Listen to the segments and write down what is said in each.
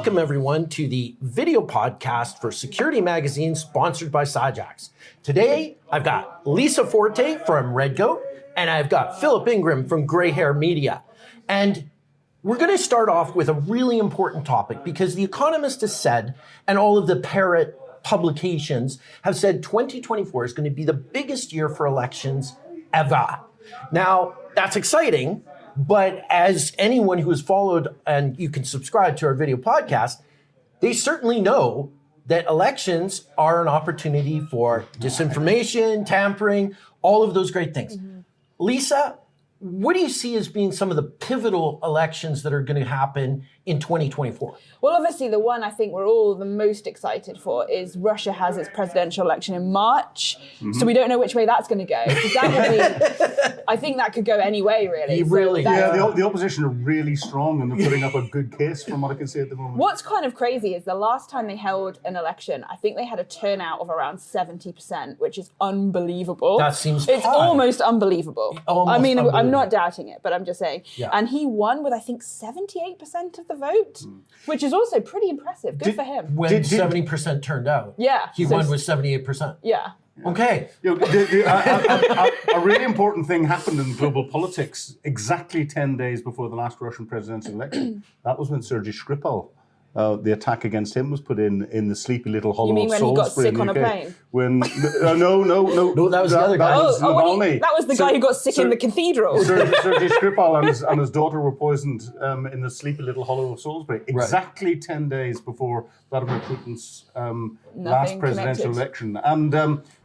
Welcome, everyone, to the video podcast for Security Magazine, sponsored by Sajax. Today, I've got Lisa Forte from Red Goat, and I've got Philip Ingram from Grey Hair Media. And we're going to start off with a really important topic because The Economist has said, and all of the parrot publications have said 2024 is going to be the biggest year for elections ever. Now, that's exciting, but as anyone who has followed, and you can subscribe to our video podcast, they certainly know that elections are an opportunity for disinformation, tampering, all of those great things. Mm-hmm. Lisa, what do you see as being some of the pivotal elections that are going to happen in 2024? Well, obviously, the one I think we're all the most excited for is Russia has its presidential election in March. Mm-hmm. So we don't know which way that's going to go. That will be, I think that could go any way, really. The opposition are really strong and they're putting up a good case from what I can see at the moment. What's kind of crazy is the last time they held an election, I think they had a turnout of around 70%, which is unbelievable. That seems It's high. Almost unbelievable. I'm not doubting it, but I'm just saying. Yeah. And he won with, I think, 78% of the vote, which is also pretty impressive. Good for him. When 70% turned out. Yeah. He won with 78%. Yeah. Okay. A really important thing happened in global politics exactly 10 days before the last Russian presidential election. That was when Sergei Skripal, the attack against him was put in the sleepy little hollow of Salisbury. You mean when he got sick on a plane? No, that was the other guy. That was the guy who got sick in the cathedral. Sergei Skripal and his daughter were poisoned in the sleepy little hollow of Salisbury. Exactly 10 days before Vladimir Putin's last presidential election. And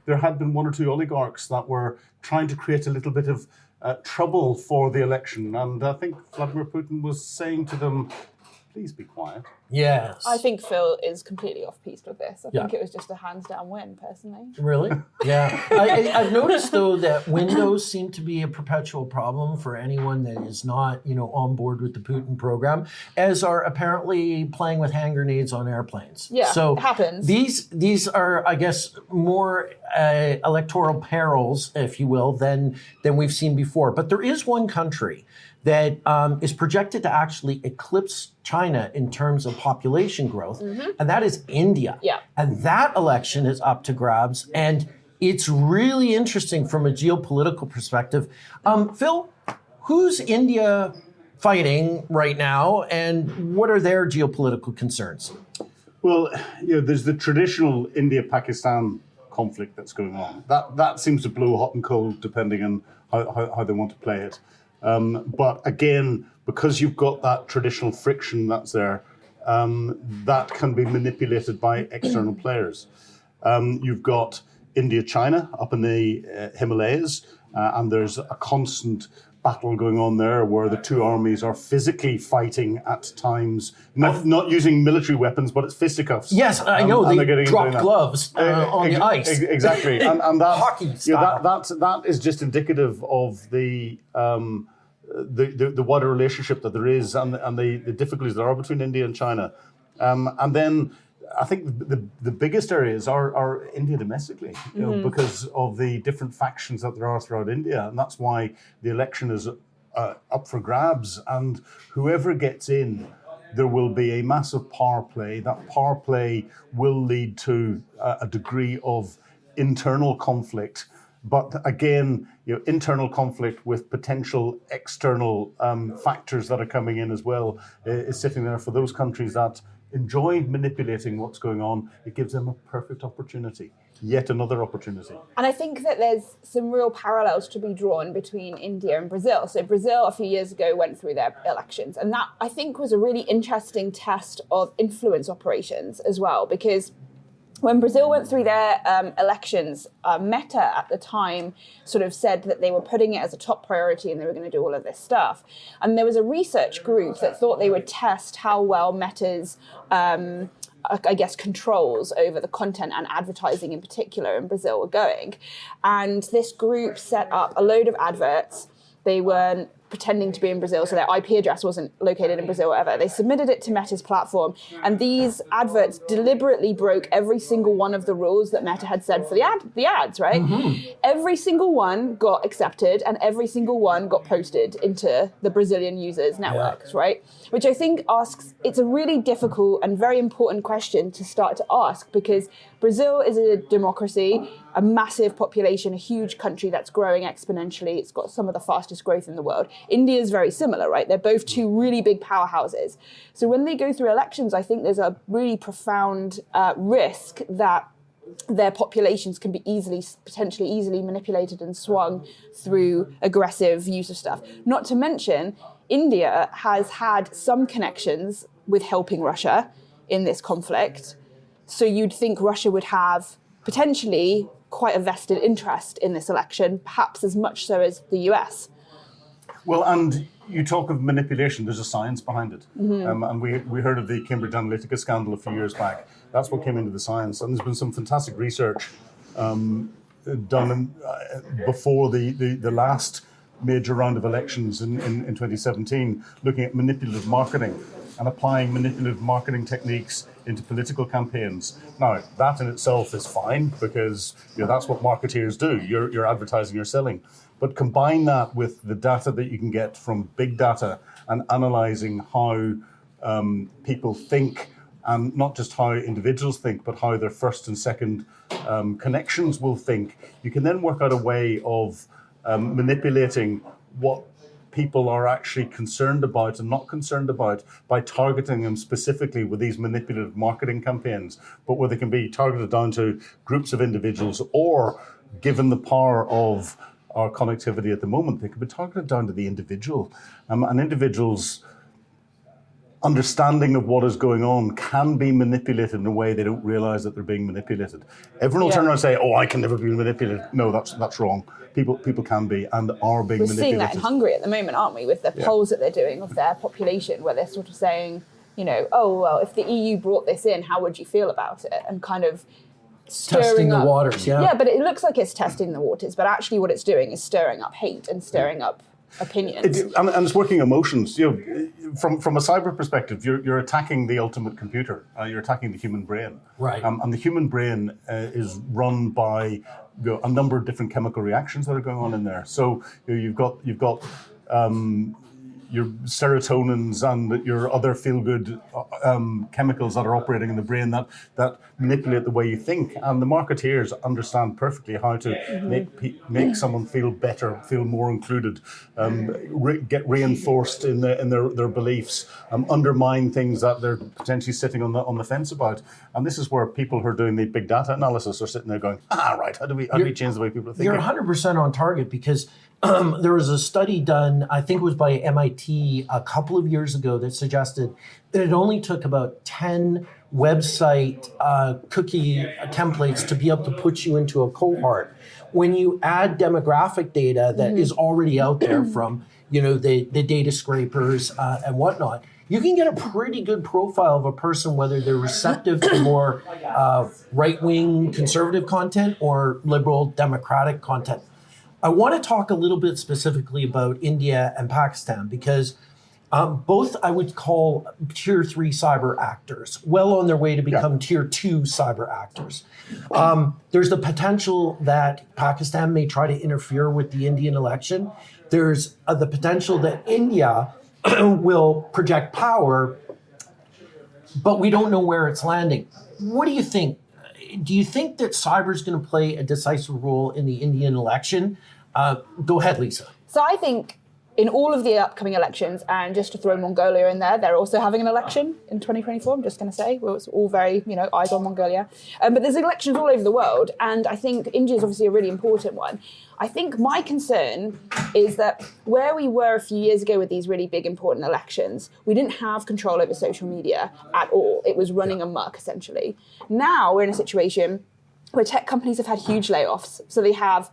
there had been one or two oligarchs that were trying to create a little bit of trouble for the election. And I think Vladimir Putin was saying to them, please be quiet. Yes. I think Phil is completely off-piste with this. I think it was just a hands-down win, personally. Really? Yeah. I've noticed, though, that Windows seem to be a perpetual problem for anyone that is not, on board with the Putin program, as are apparently playing with hand grenades on airplanes. Yeah, so it happens. These are, I guess, more electoral perils, if you will, than we've seen before. But there is one country that is projected to actually eclipse China in terms of population growth, and that is India. Yeah. And that election is up to grabs, and it's really interesting from a geopolitical perspective. Phil, who's India fighting right now, and what are their geopolitical concerns? Well, there's the traditional India-Pakistan conflict that's going on. That seems to blow hot and cold depending on how they want to play it. But again, because you've got that traditional friction that's there, that can be manipulated by external players. You've got India-China up in the Himalayas, and there's a constant battle going on there where the two armies are physically fighting at times, not using military weapons, but it's fisticuffs. Yes, I know. They drop gloves on the ice. Exactly. and that, hockey style. That is just indicative of the wider relationship that there is and the difficulties there are between India and China. And then I think the biggest areas are India domestically, because of the different factions that there are throughout India. And that's why the election is up for grabs. And whoever gets in, there will be a massive power play. That power play will lead to a degree of internal conflict. But again, internal conflict with potential external factors that are coming in as well is sitting there for those countries that enjoy manipulating what's going on. It gives them a perfect opportunity, yet another opportunity. And I think that there's some real parallels to be drawn between India and Brazil. So Brazil a few years ago went through their elections, and that I think was a really interesting test of influence operations as well, because when Brazil went through their elections, Meta at the time sort of said that they were putting it as a top priority and they were going to do all of this stuff. And there was a research group that thought they would test how well Meta's, controls over the content and advertising in particular in Brazil were going. And this group set up a load of adverts. They weren't pretending to be in Brazil, so their IP address wasn't located in Brazil or whatever. They submitted it to Meta's platform, and these adverts deliberately broke every single one of the rules that Meta had said for the ads, right? Every single one got accepted, and every single one got posted into the Brazilian users' networks, right? Which I think it's a really difficult and very important question to start to ask, because Brazil is a democracy, a massive population, a huge country that's growing exponentially. It's got some of the fastest growth in the world. India is very similar, right? They're both two really big powerhouses. So when they go through elections, I think there's a really profound risk that their populations can be potentially easily manipulated and swung through aggressive use of stuff. Not to mention, India has had some connections with helping Russia in this conflict. So you'd think Russia would have potentially quite a vested interest in this election, perhaps as much so as the US. Well, and you talk of manipulation, there's a science behind it. And we heard of the Cambridge Analytica scandal a few years back. That's what came into the science. And there's been some fantastic research done before the last major round of elections in 2017, looking at manipulative marketing and applying manipulative marketing techniques into political campaigns. Now, that in itself is fine, because that's what marketeers do. You're advertising, you're selling. But combine that with the data that you can get from big data and analysing how people think, and not just how individuals think, but how their first and second connections will think. You can then work out a way of manipulating what people are actually concerned about and not concerned about by targeting them specifically with these manipulative marketing campaigns, but where they can be targeted down to groups of individuals, or given the power of our connectivity at the moment, they can be targeted down to the individual. And individuals' understanding of what is going on can be manipulated in a way they don't realize that they're being manipulated. Everyone will turn around and say, "Oh, I can never be manipulated." No, that's wrong. People can be and are being manipulated. We're seeing that in Hungary at the moment, aren't we, with the polls that they're doing of their population, where they're sort of saying, oh, well, if the EU brought this in, how would you feel about it? And kind of testing the waters, Yeah, but it looks like it's testing the waters, but actually what it's doing is stirring up hate and stirring up opinions. And it's working emotions. From a cyber perspective, you're attacking the ultimate computer. You're attacking the human brain. Right. And the human brain is run by a number of different chemical reactions that are going on in there. So you've got your serotonins and your other feel-good chemicals that are operating in the brain that manipulate the way you think. And the marketeers understand perfectly how to make someone feel better, feel more included, get reinforced in their beliefs, undermine things that they're potentially sitting on the fence about. And this is where people who are doing the big data analysis are sitting there going, right, how do we change the way people are thinking? You're 100% on target, because there was a study done, I think it was by MIT a couple of years ago, that suggested that it only took about 10 website cookie templates to be able to put you into a cohort. When you add demographic data that is already out there from the data scrapers and whatnot, you can get a pretty good profile of a person, whether they're receptive to more right-wing conservative content or liberal democratic content. I want to talk a little bit specifically about India and Pakistan, because both I would call tier 3 cyber actors, well on their way to become tier 2 cyber actors. There's the potential that Pakistan may try to interfere with the Indian election. There's the potential that India will project power, but we don't know where it's landing. What do you think? Do you think that cyber is going to play a decisive role in the Indian election? Go ahead, Lisa. So I think in all of the upcoming elections, and just to throw Mongolia in there, they're also having an election in 2024, I'm just going to say. Well, it's all very, eyes on Mongolia. But there's elections all over the world, and I think India is obviously a really important one. I think my concern is that where we were a few years ago with these really big, important elections, we didn't have control over social media at all. It was running amok, essentially. Now we're in a situation where tech companies have had huge layoffs. So they have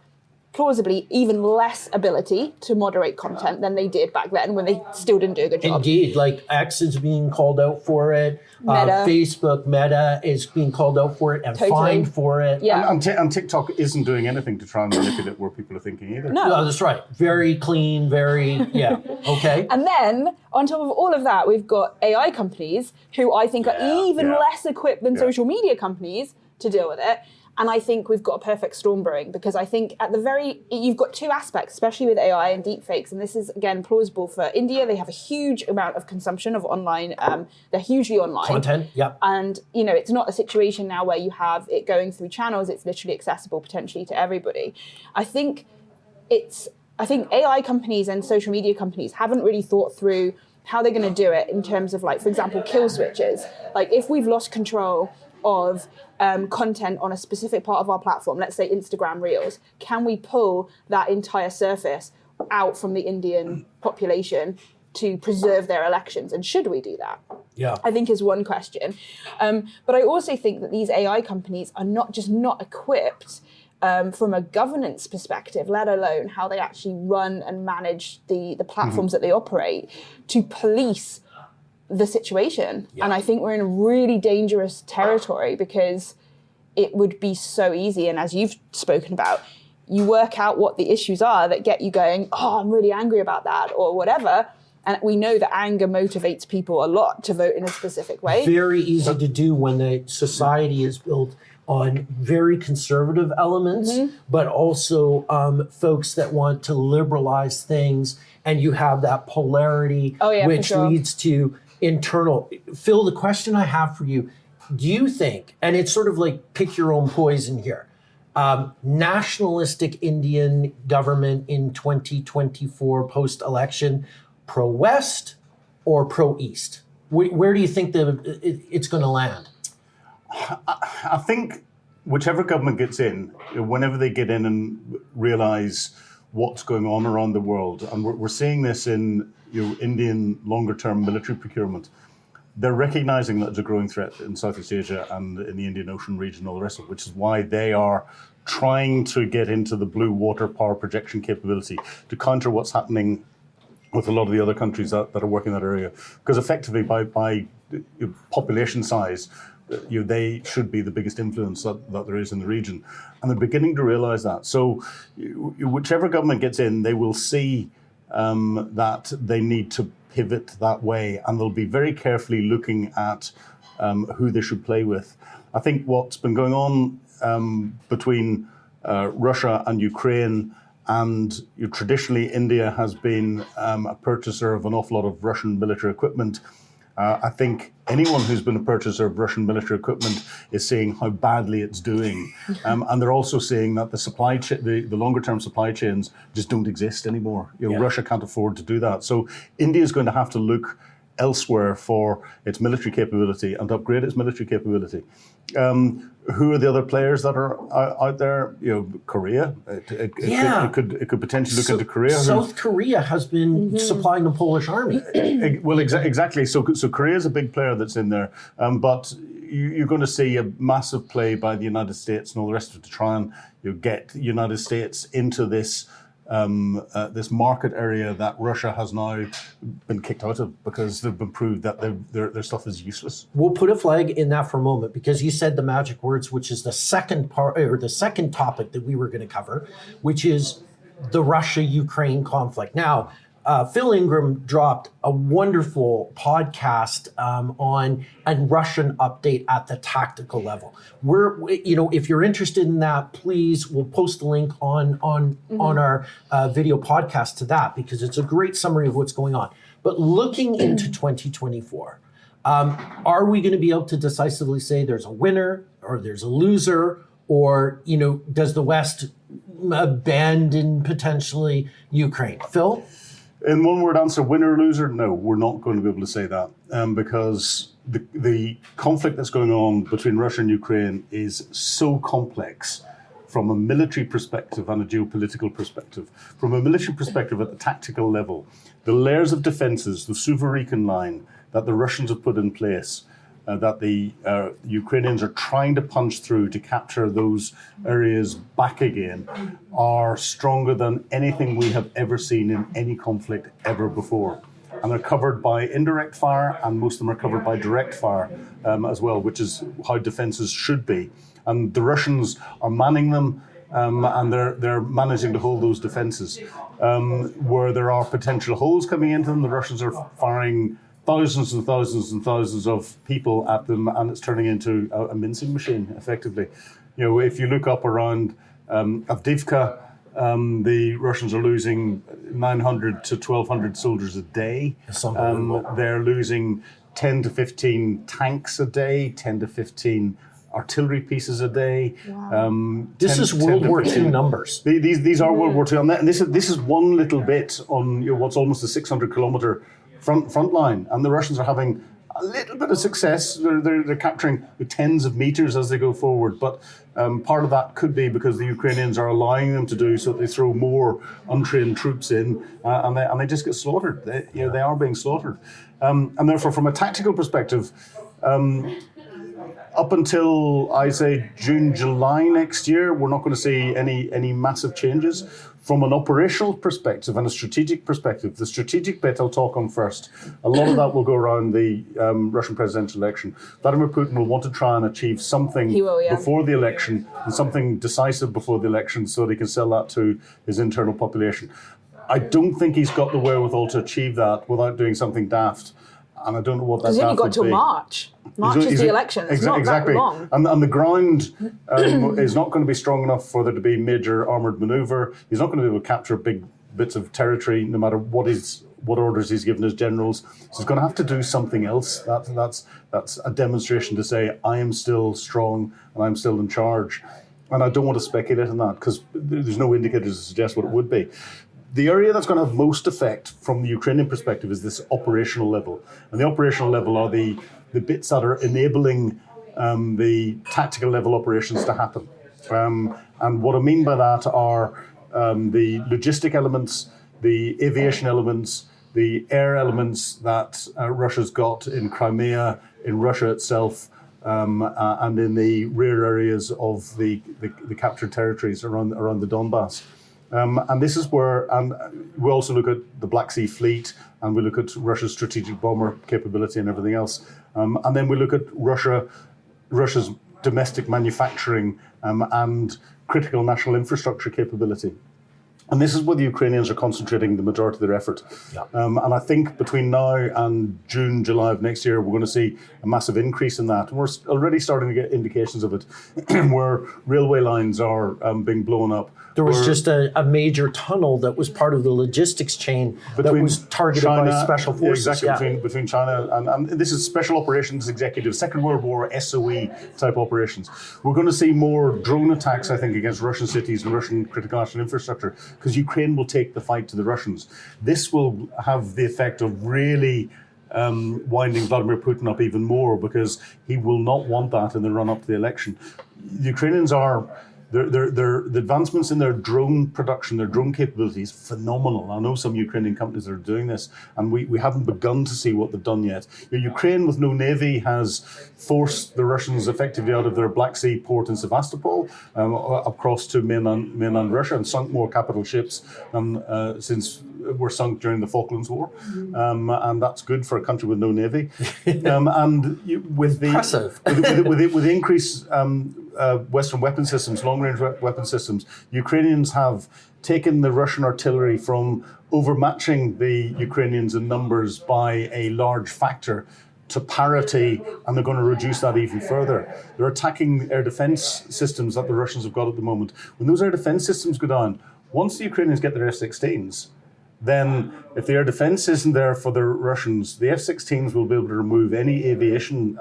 plausibly even less ability to moderate content than they did back then when they still didn't do a good job. Indeed, like X is being called out for it. Meta. Facebook, Meta is being called out for it and fined for it. Yeah. And TikTok isn't doing anything to try and manipulate where people are thinking either. No. That's right. Very clean, yeah. Okay. And then, on top of all of that, we've got AI companies who I think are even less equipped than social media companies to deal with it. And I think we've got a perfect storm brewing, because I think you've got two aspects, especially with AI and deepfakes. And this is, again, plausible for India. They have a huge amount of consumption of online. They're hugely online. Content, yep. And, it's not a situation now where you have it going through channels. It's literally accessible potentially to everybody. I think AI companies and social media companies haven't really thought through how they're going to do it in terms of, like, for example, kill switches. Like, if we've lost control of content on a specific part of our platform, let's say Instagram Reels, can we pull that entire surface out from the Indian population to preserve their elections? And should we do that? Yeah. I think is one question. But I also think that these AI companies are not equipped from a governance perspective, let alone how they actually run and manage the platforms that they operate, to police the situation. And I think we're in a really dangerous territory, because it would be so easy, and as you've spoken about, you work out what the issues are that get you going, oh, I'm really angry about that, or whatever, and we know that anger motivates people a lot to vote in a specific way. Very easy to do when the society is built on very conservative elements, but also folks that want to liberalize things, and you have that polarity, which leads to internal. Phil, the question I have for you, do you think, and it's sort of like pick your own poison here, nationalistic Indian government in 2024 post-election, pro-West or pro-East? Where do you think it's going to land? I think whichever government gets in, whenever they get in and realize what's going on around the world, and we're seeing this in Indian longer-term military procurement, they're recognizing that there's a growing threat in Southeast Asia and in the Indian Ocean region and all the rest of it, which is why they are trying to get into the blue water power projection capability to counter what's happening with a lot of the other countries that are working in that area. Because effectively, by population size, they should be the biggest influence that there is in the region. And they're beginning to realize that. So whichever government gets in, they will see that they need to pivot that way, and they'll be very carefully looking at who they should play with. I think what's been going on between Russia and Ukraine, and traditionally India has been a purchaser of an awful lot of Russian military equipment. I think anyone who's been a purchaser of Russian military equipment is seeing how badly it's doing. And they're also seeing that the longer-term supply chains just don't exist anymore. Russia can't afford to do that. So India is going to have to look elsewhere for its military capability and upgrade its military capability. Who are the other players that are out there? Korea. It could potentially look into Korea. South Korea has been supplying the Polish army. Well, exactly. So Korea is a big player that's in there, but you're going to see a massive play by the United States and all the rest of it to try and get the United States into this this market area that Russia has now been kicked out of, because they've been proved that their stuff is useless. We'll put a flag in that for a moment, because you said the magic words, which is the second part, or the second topic that we were going to cover, which is the Russia-Ukraine conflict. Now, Phil Ingram dropped a wonderful podcast on a Russian update at the tactical level. If you're interested in that, please, we'll post the link on our video podcast to that, because it's a great summary of what's going on. But looking into 2024, are we going to be able to decisively say there's a winner or there's a loser, or does the West abandon potentially Ukraine? Phil? In one word answer, winner or loser? No, we're not going to be able to say that, because the conflict that's going on between Russia and Ukraine is so complex from a military perspective and a geopolitical perspective. From a military perspective at the tactical level, the layers of defenses, the Suvorikhan line that the Russians have put in place, that the Ukrainians are trying to punch through to capture those areas back again are stronger than anything we have ever seen in any conflict ever before. And they're covered by indirect fire, and most of them are covered by direct fire as well, which is how defenses should be. And the Russians are manning them, and they're managing to hold those defenses. Where there are potential holes coming into them, the Russians are firing thousands and thousands and thousands of people at them, and it's turning into a mincing machine, effectively. If you look up around Avdiivka, the Russians are losing 900 to 1,200 soldiers a day. They're losing 10 to 15 tanks a day, 10 to 15 artillery pieces a day. Wow. This is World War II numbers. These are World War II, and this is one little bit on what's almost a 600-kilometer front line, and the Russians are having a little bit of success. They're capturing tens of meters as they go forward, but part of that could be because the Ukrainians are allowing them to do so. They throw more untrained troops in, and they just get slaughtered. They are being slaughtered, and therefore, from a tactical perspective, up until I say June, July next year, we're not going to see any massive changes. From an operational perspective and a strategic perspective, the strategic bit I'll talk on first. A lot of that will go around the Russian presidential election. Vladimir Putin will want to try and achieve something before the election, and something decisive before the election, so that he can sell that to his internal population. I don't think he's got the wherewithal to achieve that without doing something daft. And I don't know what that daft would be. Because then you've got till March. March is the election. It's not that long. And the ground is not going to be strong enough for there to be major armoured manoeuvre. He's not going to be able to capture big bits of territory, no matter what orders he's given his generals. So he's going to have to do something else. That's a demonstration to say, I am still strong and I'm still in charge. And I don't want to speculate on that because there's no indicators to suggest what it would be. The area that's going to have most effect from the Ukrainian perspective is this operational level. And the operational level are the bits that are enabling the tactical level operations to happen. And what I mean by that are the logistic elements, the aviation elements, the air elements that Russia's got in Crimea, in Russia itself, and in the rear areas of the captured territories around the Donbass. And this is where, and we also look at the Black Sea Fleet, and we look at Russia's strategic bomber capability and everything else. And then we look at Russia's domestic manufacturing and critical national infrastructure capability. And this is where the Ukrainians are concentrating the majority of their effort. Yeah. And I think between now and June, July of next year, we're going to see a massive increase in that. And we're already starting to get indications of it, where railway lines are being blown up. There was just a major tunnel that was part of the logistics chain that was targeted by special forces. Exactly, between China and this is Special Operations Executive, Second World War SOE type operations. We're going to see more drone attacks, I think, against Russian cities and Russian critical national infrastructure, because Ukraine will take the fight to the Russians. This will have the effect of really winding Vladimir Putin up even more, because he will not want that in the run-up to the election. The Ukrainians are... The advancements in their drone production, their drone capabilities, phenomenal. I know some Ukrainian companies that are doing this, and we haven't begun to see what they've done yet. Ukraine, with no navy, has forced the Russians effectively out of their Black Sea port in Sevastopol, across to mainland Russia, and sunk more capital ships since were sunk during the Falklands War. And that's good for a country with no navy. With the increase Western weapon systems, long-range weapon systems, Ukrainians have taken the Russian artillery from overmatching the Ukrainians in numbers by a large factor to parity, and they're going to reduce that even further. They're attacking air defense systems that the Russians have got at the moment. When those air defense systems go down, once the Ukrainians get their F-16s, then if the air defense isn't there for the Russians, the F-16s will be able to remove any aviation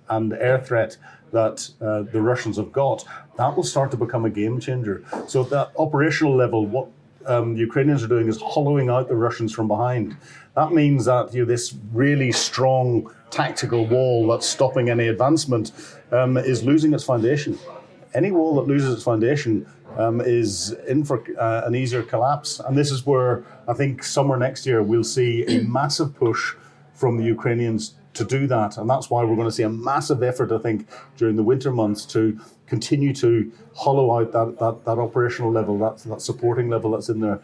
and air threat that the Russians have got. That will start to become a game changer. So at that operational level, what the Ukrainians are doing is hollowing out the Russians from behind. That means that this really strong tactical wall that's stopping any advancement is losing its foundation. Any wall that loses its foundation is in for an easier collapse. And this is where I think summer next year we'll see a massive push from the Ukrainians to do that. And that's why we're going to see a massive effort, I think, during the winter months to continue to hollow out that operational level, that supporting level that's in there.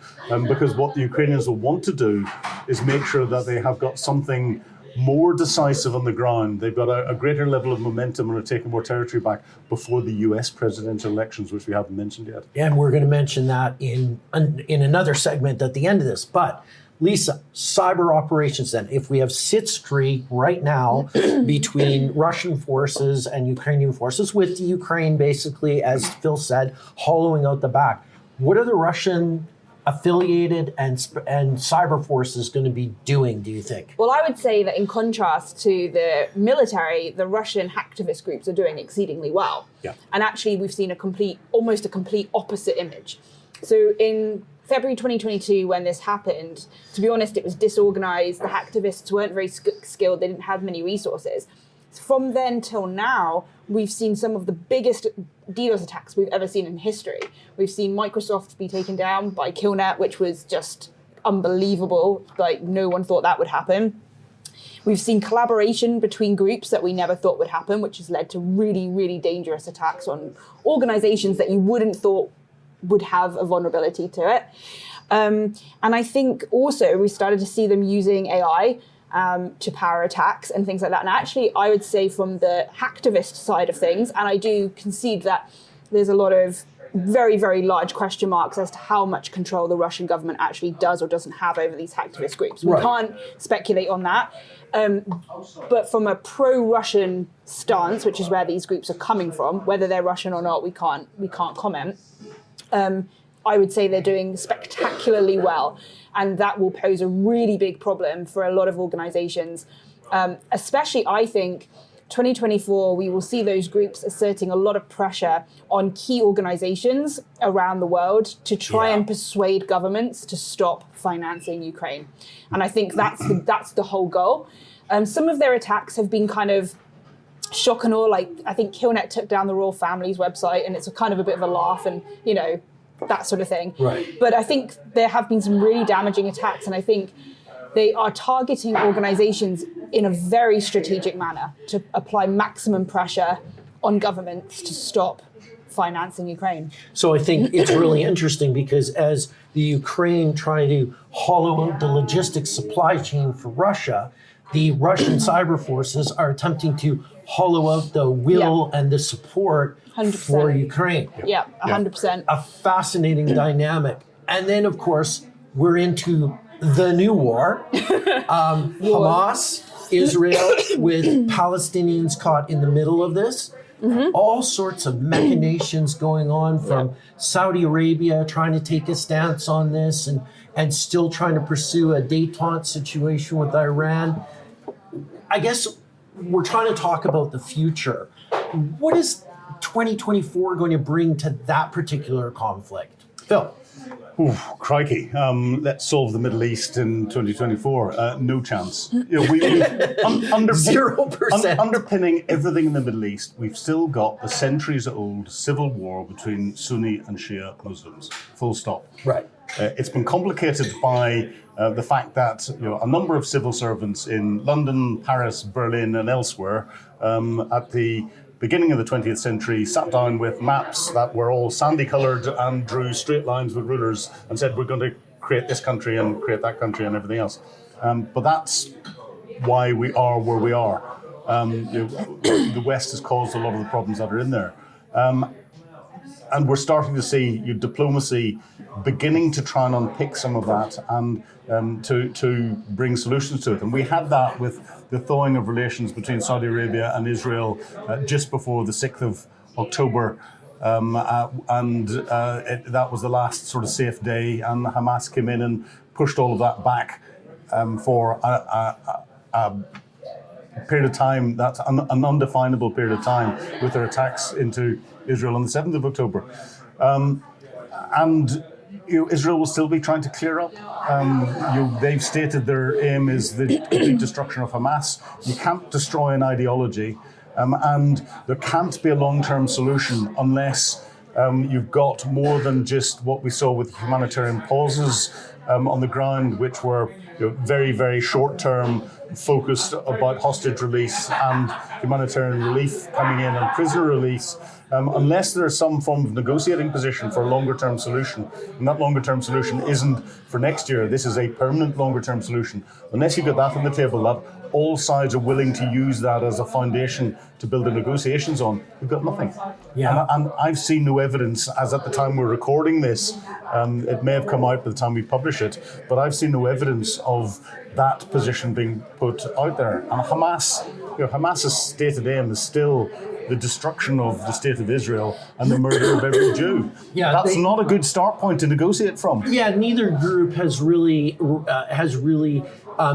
Because what the Ukrainians will want to do is make sure that they have got something more decisive on the ground. They've got a greater level of momentum and are taking more territory back before the US presidential elections, which we haven't mentioned yet. And we're going to mention that in another segment at the end of this. But Lisa, cyber operations then. If we have sit streak right now between Russian forces and Ukrainian forces, with Ukraine basically, as Phil said, hollowing out the back, what are the Russian affiliated and cyber forces going to be doing, do you think? Well, I would say that in contrast to the military, the Russian hacktivist groups are doing exceedingly well. Yeah. And actually, we've seen almost a complete opposite image. So in February 2022, when this happened, to be honest, it was disorganized. The hacktivists weren't very skilled. They didn't have many resources. From then till now, we've seen some of the biggest DDoS attacks we've ever seen in history. We've seen Microsoft be taken down by Killnet, which was just unbelievable. Like, no one thought that would happen. We've seen collaboration between groups that we never thought would happen, which has led to really, really dangerous attacks on organizations that you wouldn't thought would have a vulnerability to it. And I think also we started to see them using AI to power attacks and things like that. And actually, I would say from the hacktivist side of things, and I do concede that there's a lot of very, very large question marks as to how much control the Russian government actually does or doesn't have over these hacktivist groups. We can't speculate on that. But from a pro-Russian stance, which is where these groups are coming from, whether they're Russian or not, we can't comment. I would say they're doing spectacularly well. And that will pose a really big problem for a lot of organizations. Especially, I think, 2024, we will see those groups asserting a lot of pressure on key organizations around the world to try and persuade governments to stop financing Ukraine. And I think that's the whole goal. Some of their attacks have been kind of shock and awe. Like, I think Killnet took down the royal family's website, and it's a kind of a bit of a laugh, and, you know, that sort of thing. Right. But I think there have been some really damaging attacks, and I think they are targeting organizations in a very strategic manner to apply maximum pressure on governments to stop financing Ukraine. So I think it's really interesting because as the Ukraine try to hollow out the logistics supply chain for Russia, the Russian cyber forces are attempting to hollow out the will and the support 100%. for Ukraine. Yeah, 100%. A fascinating dynamic. And then, of course, we're into the new war. Hamas, Israel, with Palestinians caught in the middle of this. All sorts of machinations going on from Saudi Arabia trying to take a stance on this and still trying to pursue a détente situation with Iran. I guess we're trying to talk about the future. What is 2024 going to bring to that particular conflict? Phil? Ooh, crikey. Let's solve the Middle East in 2024. No chance. You know, 0%. Underpinning everything in the Middle East, we've still got the centuries-old civil war between Sunni and Shia Muslims. Full stop. Right. It's been complicated by the fact that a number of civil servants in London, Paris, Berlin, and elsewhere at the beginning of the 20th century sat down with maps that were all sandy-coloured and drew straight lines with rulers and said, we're going to create this country and create that country and everything else. But that's why we are where we are. The West has caused a lot of the problems that are in there. And we're starting to see diplomacy beginning to try and unpick some of that and to bring solutions to it. And we had that with the thawing of relations between Saudi Arabia and Israel just before the 6th of October. That was the last sort of safe day, and Hamas came in and pushed all of that back for a period of time, that's an undefinable period of time, with their attacks into Israel on the 7th of October. Israel will still be trying to clear up. They've stated their aim is the complete destruction of Hamas. You can't destroy an ideology, and there can't be a long-term solution unless you've got more than just what we saw with humanitarian pauses on the ground, which were very, very short-term, focused about hostage release and humanitarian relief coming in and prisoner release, unless there is some form of negotiating position for a longer-term solution, and that longer-term solution isn't for next year, this is a permanent longer-term solution. Unless you get that on the table, that all sides are willing to use that as a foundation to build the negotiations on, we've got nothing. Yeah. And I've seen no evidence, as at the time we're recording this, it may have come out by the time we publish it, but I've seen no evidence of that position being put out there. And Hamas's stated aim is still the destruction of the state of Israel and the murder of every Jew. Yeah, that's not a good start point to negotiate from. Yeah, neither group has really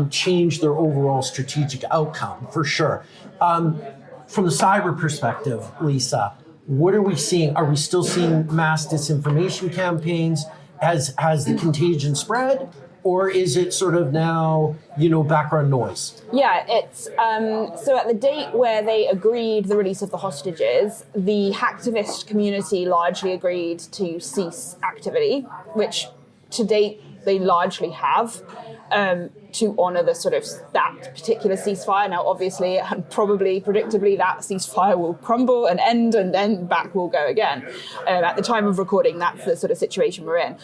changed their overall strategic outcome, for sure. From the cyber perspective, Lisa, what are we seeing? Are we still seeing mass disinformation campaigns? Has the contagion spread? Or is it sort of now, background noise? Yeah, it's so at the date where they agreed the release of the hostages, the hacktivist community largely agreed to cease activity, which to date they largely have, to honour the sort of that particular ceasefire. Now, obviously, and probably predictably, that ceasefire will crumble and end, and then back will go again. At the time of recording, that's the sort of situation we're in.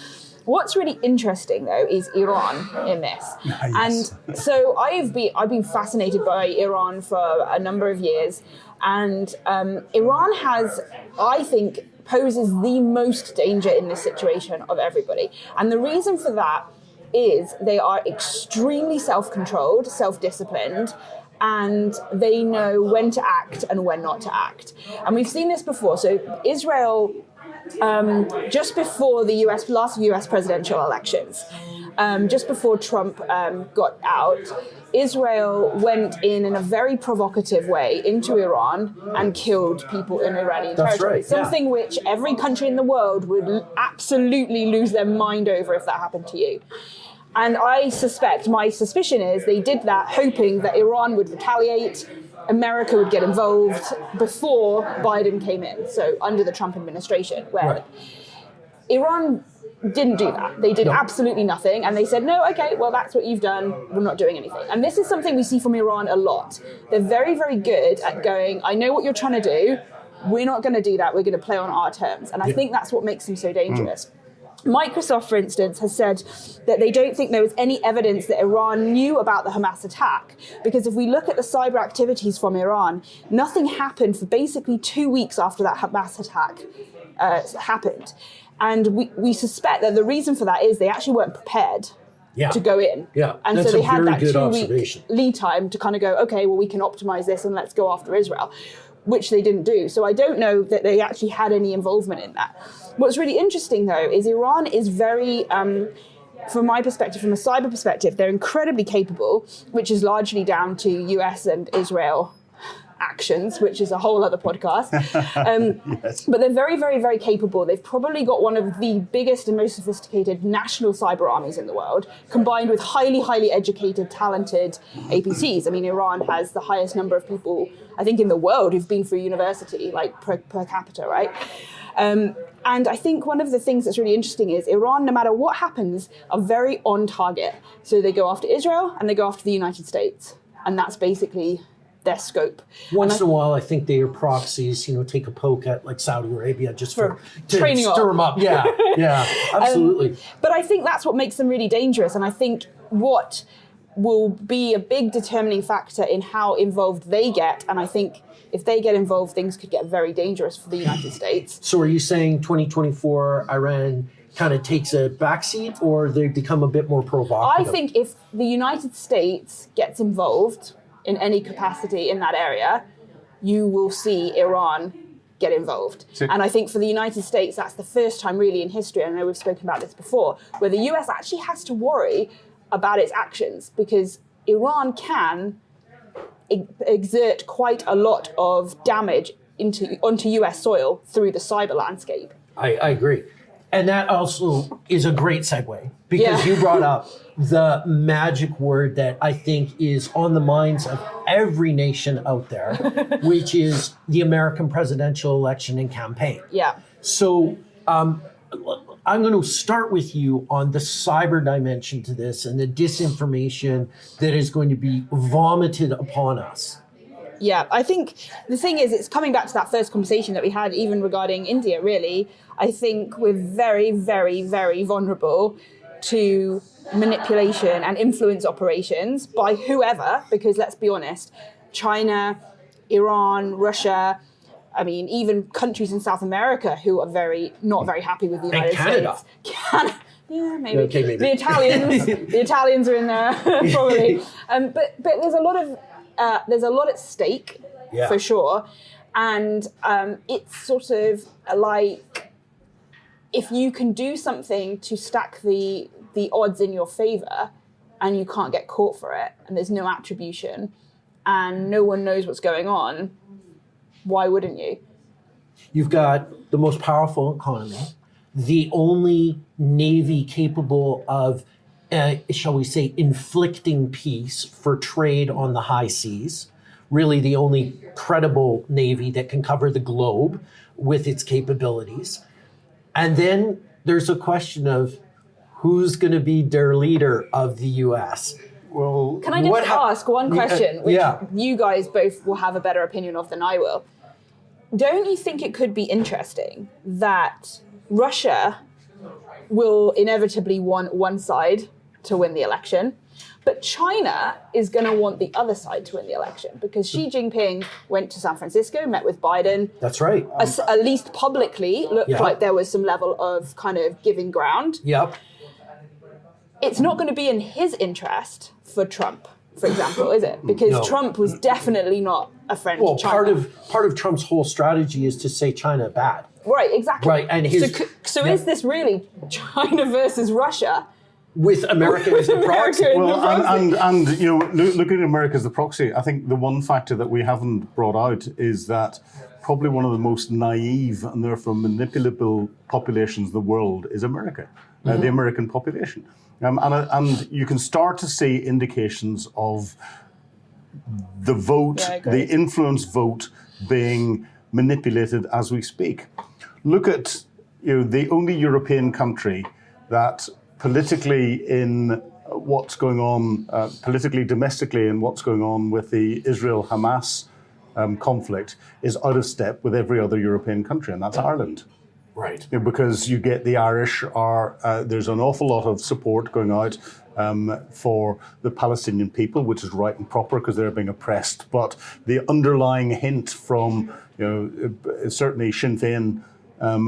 What's really interesting, though, is Iran in this. Yes. And so I've been fascinated by Iran for a number of years. And Iran I think, poses the most danger in this situation of everybody. And the reason for that is they are extremely self-controlled, self-disciplined, and they know when to act and when not to act. And we've seen this before. So Israel, just before the last US presidential elections, just before Trump got out, Israel went in a very provocative way into Iran and killed people in Iranian territory. Right, Something which every country in the world would absolutely lose their mind over if that happened to you. And my suspicion is they did that hoping that Iran would retaliate, America would get involved before Biden came in, so under the Trump administration, where Iran didn't do that. They did absolutely nothing, and they said, no, okay, well, that's what you've done, we're not doing anything. And this is something we see from Iran a lot. They're very, very good at going, I know what you're trying to do, we're not going to do that, we're going to play on our terms. And I think that's what makes them so dangerous. Microsoft, for instance, has said that they don't think there was any evidence that Iran knew about the Hamas attack, because if we look at the cyber activities from Iran, nothing happened for basically 2 weeks after that Hamas attack happened. And we suspect that the reason for that is they actually weren't prepared to go in. Yeah, and that's so they a had very that good 2 week observation. lead time to kind of go, okay, well, we can optimize this and let's go after Israel, which they didn't do. So I don't know that they actually had any involvement in that. What's really interesting, though, is Iran is very, from my perspective, from a cyber perspective, they're incredibly capable, which is largely down to US and Israel actions, which is a whole other podcast. Yes. But they're very, very, very capable. They've probably got one of the biggest and most sophisticated national cyber armies in the world, combined with highly, highly educated, talented APCs. I mean, Iran has the highest number of people, I think, in the world who've been through university, like per capita, right? And I think one of the things that's really interesting is Iran, no matter what happens, are very on target. So they go after Israel and they go after the United States. And that's basically their scope. Once in a while, I think they are proxies, take a poke at like Saudi Arabia just to training stir them up. Yeah, absolutely. But I think that's what makes them really dangerous. And I think what will be a big determining factor in how involved they get, and I think if they get involved, things could get very dangerous for the United States. So are you saying 2024 Iran kind of takes a backseat, or they become a bit more provocative? I think if the United States gets involved in any capacity in that area, you will see Iran get involved. And I think for the United States, that's the first time really in history, I know we've spoken about this before, where the US actually has to worry about its actions, because Iran can exert quite a lot of damage onto US soil through the cyber landscape. I agree. And that also is a great segue, because you brought up the magic word that I think is on the minds of every nation out there, which is the American presidential election and campaign. Yeah. So I'm going to start with you on the cyber dimension to this and the disinformation that is going to be vomited upon us. Yeah, I think the thing is, it's coming back to that first conversation that we had, even regarding India, really. I think we're very, very, very vulnerable to manipulation and influence operations by whoever, because let's be honest, China, Iran, Russia, I mean, even countries in South America who are not very happy with the United States. Canada. Yeah, maybe. Okay, maybe. The Italians are in there probably. But there's a lot at stake, for sure, and it's sort of like if you can do something to stack the odds in your favor, and you can't get caught for it, and there's no attribution, and no one knows what's going on, why wouldn't you? You've got the most powerful economy, the only navy capable of, shall we say, inflicting peace for trade on the high seas, really the only credible navy that can cover the globe with its capabilities. And then there's a question of who's going to be their leader of the U.S. Well, can I just ask one question, which you guys both will have a better opinion of than I will? Don't you think it could be interesting that Russia will inevitably want one side to win the election, but China is going to want the other side to win the election because Xi Jinping went to San Francisco, met with Biden. That's right. At least publicly, looked like there was some level of kind of giving ground. Yep. It's not going to be in his interest for Trump, for example, is it? Because Trump was definitely not a friend to China. Part of Trump's whole strategy is to say China bad. Right, exactly. Right, and so is this really China versus Russia? With America as the proxy. And you know, looking at America as the proxy, I think the one factor that we haven't brought out is that probably one of the most naive and therefore manipulable populations in the world is America, the American population. And you can start to see indications of the vote, the influence vote being manipulated as we speak. Look at the only European country that politically in what's going on, politically domestically in what's going on with the Israel-Hamas conflict is out of step with every other European country, and that's Ireland. Right. Because you get the Irish there's an awful lot of support going out for the Palestinian people, which is right and proper because they're being oppressed. But the underlying hint from, certainly Sinn Féin,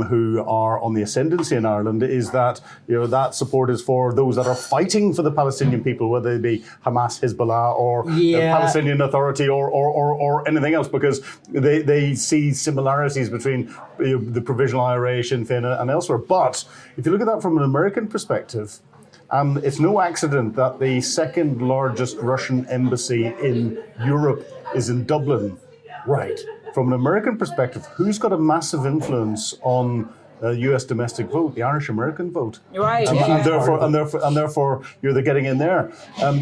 who are on the ascendancy in Ireland, is that that support is for those that are fighting for the Palestinian people, whether they be Hamas, Hezbollah, or the Palestinian Authority, or anything else, because they see similarities between the Provisional IRA, Sinn Féin, and elsewhere. But if you look at that from an American perspective, it's no accident that the second largest Russian embassy in Europe is in Dublin. Right. From an American perspective, who's got a massive influence on the U.S. domestic vote? The Irish-American vote. Right. And therefore, they're getting in there.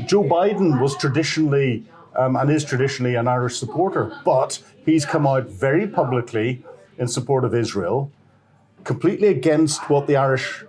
Joe Biden was traditionally and is traditionally an Irish supporter, but he's come out very publicly in support of Israel, completely against what the Irish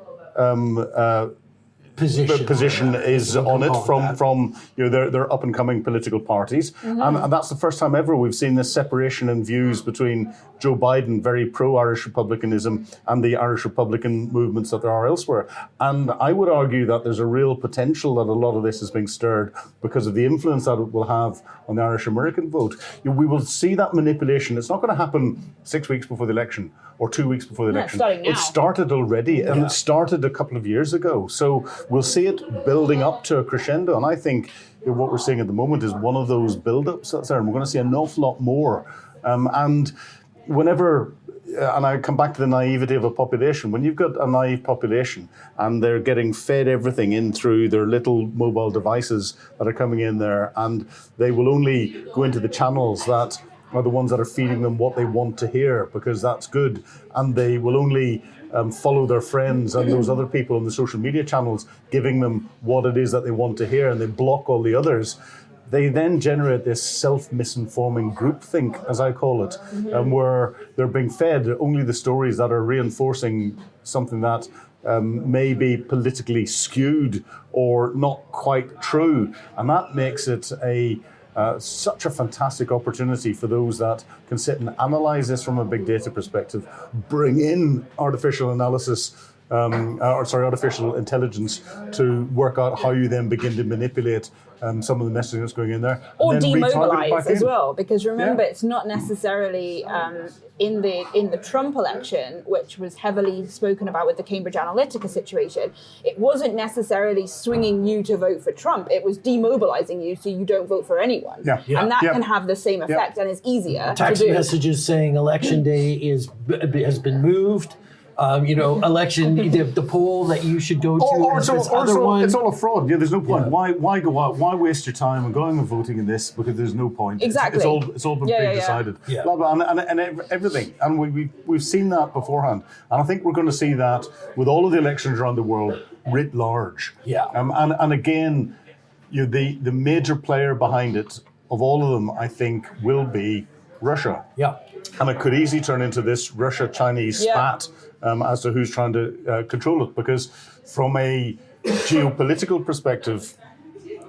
position is on it from their up and coming political parties, and that's the first time ever we've seen this separation in views between Joe Biden, very pro-Irish republicanism, and the Irish Republican movements that there are elsewhere. And I would argue that there's a real potential that a lot of this is being stirred because of the influence that it will have on the Irish American vote. We will see that manipulation. It's not going to happen 6 weeks before the election or 2 weeks before the election. It started already, and it started a couple of years ago. So we'll see it building up to a crescendo. And I think what we're seeing at the moment is one of those build-ups that's there. And we're going to see an awful lot more. And whenever, and I come back to the naivety of a population, when you've got a naive population and they're getting fed everything in through their little mobile devices that are coming in there, and they will only go into the channels that are the ones that are feeding them what they want to hear, because that's good, and they will only follow their friends and those other people on the social media channels giving them what it is that they want to hear, and they block all the others. they then generate this self-misinforming groupthink, as I call it, where they're being fed only the stories that are reinforcing something that may be politically skewed or not quite true. And that makes it such a fantastic opportunity for those that can sit and analyze this from a big data perspective, bring in artificial intelligence to work out how you then begin to manipulate some of the messaging that's going in there. Or and then retarget it demobilize back as in. well, because remember, it's not necessarily in the Trump election, which was heavily spoken about with the Cambridge Analytica situation. It wasn't necessarily swinging you to vote for Trump. It was demobilizing you so you don't vote for anyone. And that can have the same effect and is easier Text to do. messages saying election day has been moved. Election, the poll that you should go to is this other one. It's all a fraud. Yeah, there's no point. Why go out? Why waste your time and going and voting in this? Because there's no point. Exactly. It's all been pre-decided. Yeah. Blah, blah, and everything. And we've seen that beforehand. And I think we're going to see that with all of the elections around the world writ large. Yeah. And again, the major player behind it, of all of them, I think, will be Russia. Yeah. And it could easily turn into this Russia-Chinese spat as to who's trying to control it. Because from a geopolitical perspective,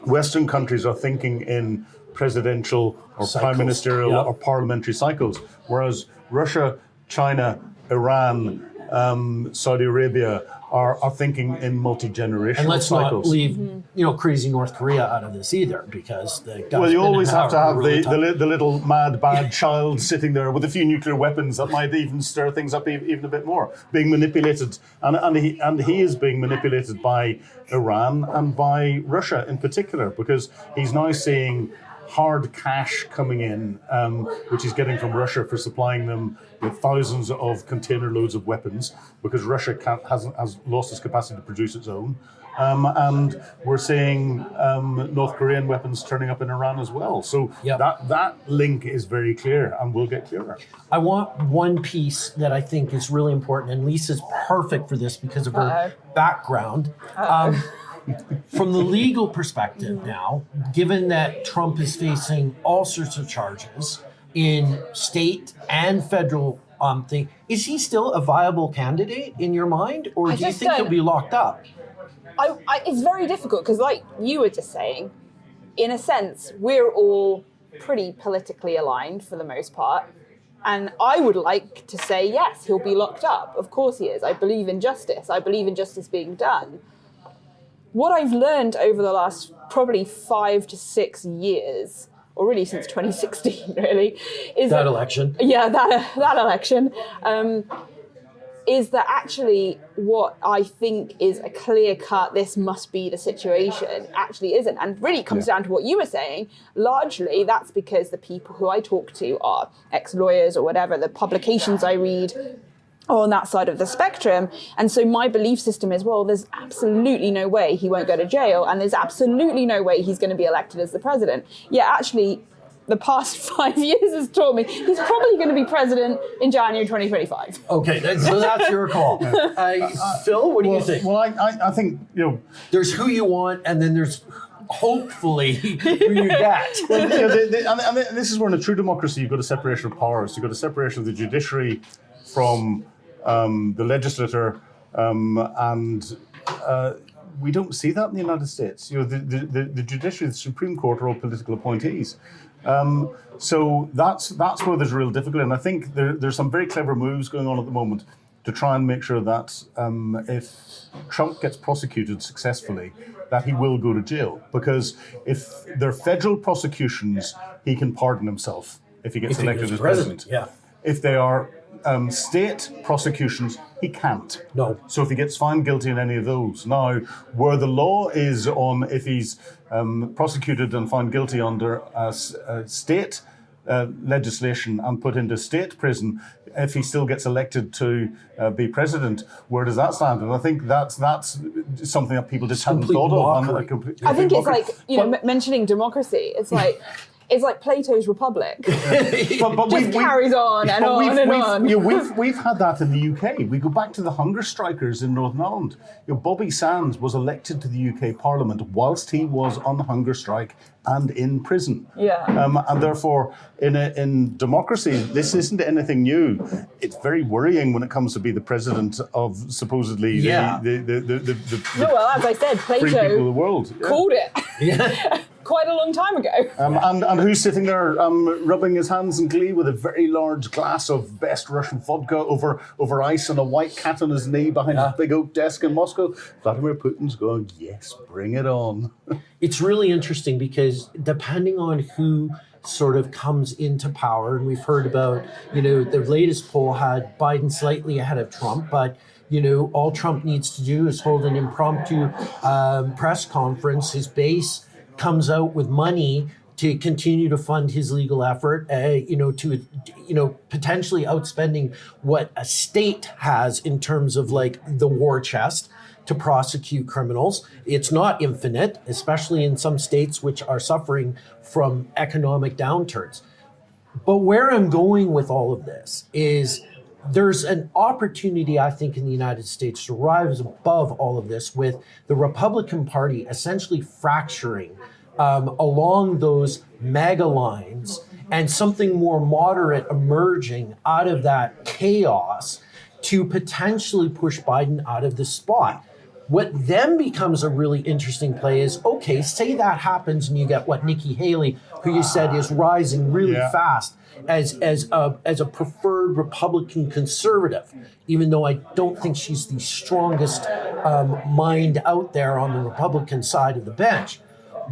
Western countries are thinking in presidential or prime ministerial or parliamentary cycles, whereas Russia, China, Iran, Saudi Arabia are thinking in multi-generational cycles. And let's not leave, crazy North Korea out of this either, because the well, you always have to have the little mad bad child sitting there with a few nuclear weapons that might even stir things up even a bit more, being manipulated, and he is being manipulated by Iran and by Russia in particular, because he's now seeing hard cash coming in, which he's getting from Russia for supplying them with thousands of container loads of weapons, because Russia has lost its capacity to produce its own. And we're seeing North Korean weapons turning up in Iran as well. So that link is very clear and will get clearer. I want one piece that I think is really important, and Lisa's perfect for this because of her background. From the legal perspective now, given that Trump is facing all sorts of charges in state and federal thing, is he still a viable candidate in your mind, or do you think he'll be locked up? It's very difficult because, like you were just saying, in a sense, we're all pretty politically aligned for the most part. And I would like to say, yes, he'll be locked up. Of course he is. I believe in justice. I believe in justice being done. What I've learned over the last probably 5 to 6 years, or really since 2016, really, is that election. Yeah, that election. Is that actually what I think is a clear-cut, this must be the situation, actually isn't. And really it comes down to what you were saying. Largely, that's because the people who I talk to are ex-lawyers or whatever, the publications I read on that side of the spectrum. And so my belief system is, well, there's absolutely no way he won't go to jail, and there's absolutely no way he's going to be elected as the president. Yeah, actually, the past 5 years has taught me he's probably going to be president in January 2025. Okay, so that's your call. Phil, what do you think? Well, I think, there's who you want, and then there's hopefully who you get. And this is where in a true democracy you've got a separation of powers. You've got a separation of the judiciary from the legislature, and we don't see that in the United States. The judiciary, the Supreme Court, are all political appointees. So that's where there's real difficulty. And I think there's some very clever moves going on at the moment to try and make sure that if Trump gets prosecuted successfully, that he will go to jail. Because if they're federal prosecutions, he can pardon himself if he gets elected as president. Yeah. If they are state prosecutions, he can't. No. So if he gets found guilty in any of those. Now, where the law is on if he's prosecuted and found guilty under state legislation and put into state prison, if he still gets elected to be president, where does that stand? And I think that's something that people just hadn't thought of. I think it's like, mentioning democracy. It's like, It's like Plato's Republic. But Just carries on and on and on. We've had that in the UK. We go back to the hunger strikers in Northern Ireland. Bobby Sands was elected to the UK Parliament whilst he was on hunger strike and in prison. Yeah. And therefore, in democracy, this isn't anything new. It's very worrying when it comes to be the president of supposedly the well, as I said, free people of the Plato world. called it. Yeah. Quite a long time ago. And who's sitting there rubbing his hands in glee with a very large glass of best Russian vodka over ice and a white cat on his knee behind a big oak desk in Moscow? Vladimir Putin's going, yes, bring it on. It's really interesting because depending on who sort of comes into power, and we've heard about, the latest poll had Biden slightly ahead of Trump, but all Trump needs to do is hold an impromptu press conference. His base comes out with money to continue to fund his legal effort, potentially outspending what a state has in terms of like the war chest to prosecute criminals. It's not infinite, especially in some states which are suffering from economic downturns. But where I'm going with all of this is there's an opportunity, I think, in the United States to rise above all of this with the Republican Party essentially fracturing along those mega lines and something more moderate emerging out of that chaos to potentially push Biden out of the spot. What then becomes a really interesting play is, okay, say that happens and you get Nikki Haley, who you said is rising really fast as a preferred Republican conservative, even though I don't think she's the strongest mind out there on the Republican side of the bench.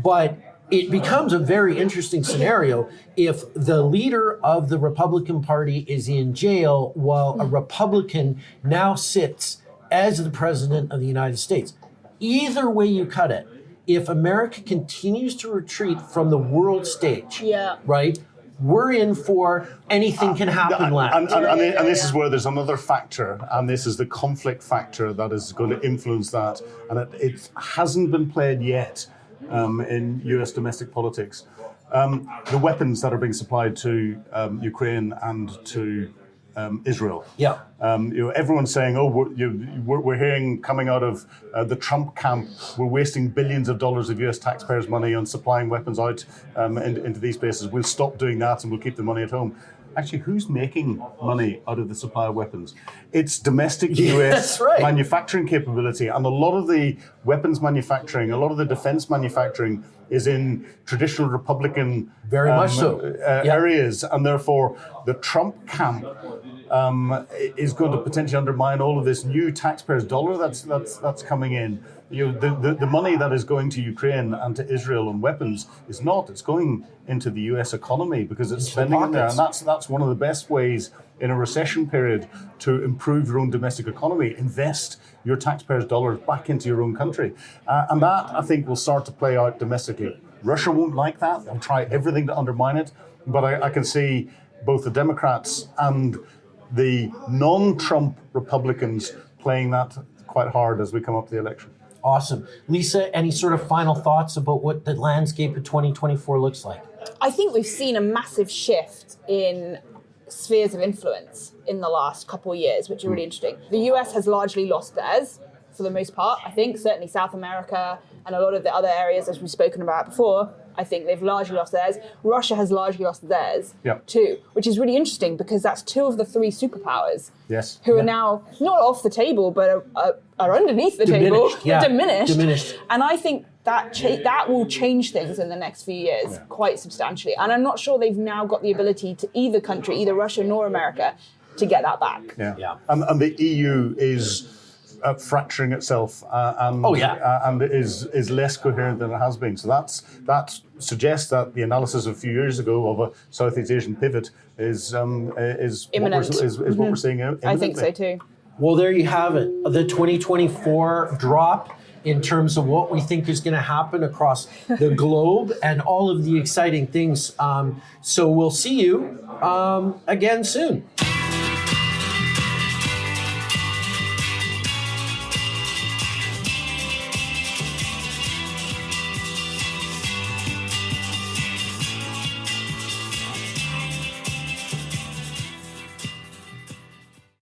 But it becomes a very interesting scenario if the leader of the Republican Party is in jail while a Republican now sits as the president of the United States. Either way you cut it, if America continues to retreat from the world stage, right, we're in for anything can happen land. And this is where there's another factor, and this is the conflict factor that is going to influence that. And it hasn't been played yet in US domestic politics. The weapons that are being supplied to Ukraine and to Israel. Yeah. Everyone's saying, we're hearing coming out of the Trump camp, we're wasting billions of dollars of US taxpayers' money on supplying weapons out into these places. We'll stop doing that and we'll keep the money at home. Actually, who's making money out of the supply of weapons? It's domestic US manufacturing capability. And a lot of the weapons manufacturing, a lot of the defense manufacturing is in traditional Republican very much so areas. And therefore, the Trump camp is going to potentially undermine all of this new taxpayers' dollar that's coming in. The money that is going to Ukraine and to Israel on weapons is not. It's going into the US economy because it's spending in there. And that's one of the best ways in a recession period to improve your own domestic economy. Invest your taxpayers' dollars back into your own country. And that, I think, will start to play out domestically. Russia won't like that. They'll try everything to undermine it. But I can see both the Democrats and the non-Trump Republicans playing that quite hard as we come up to the election. Awesome. Lisa, any sort of final thoughts about what the landscape of 2024 looks like? I think we've seen a massive shift in spheres of influence in the last couple of years, which are really interesting. The US has largely lost theirs for the most part, I think. Certainly South America and a lot of the other areas, as we've spoken about before, I think they've largely lost theirs. Russia has largely lost theirs too, which is really interesting because that's two of the three superpowers who are now not off the table, but are underneath the table, diminished. And I think that will change things in the next few years quite substantially. And I'm not sure they've now got the ability to either country, either Russia nor America, to get that back. And the EU is fracturing itself and is less coherent than it has been. So that suggests that the analysis of a few years ago of a Southeast Asian pivot is imminent. What we're seeing imminently. I think so too. Well, there you have it. The 2024 drop in terms of what we think is going to happen across the globe and all of the exciting things. So we'll see you again soon.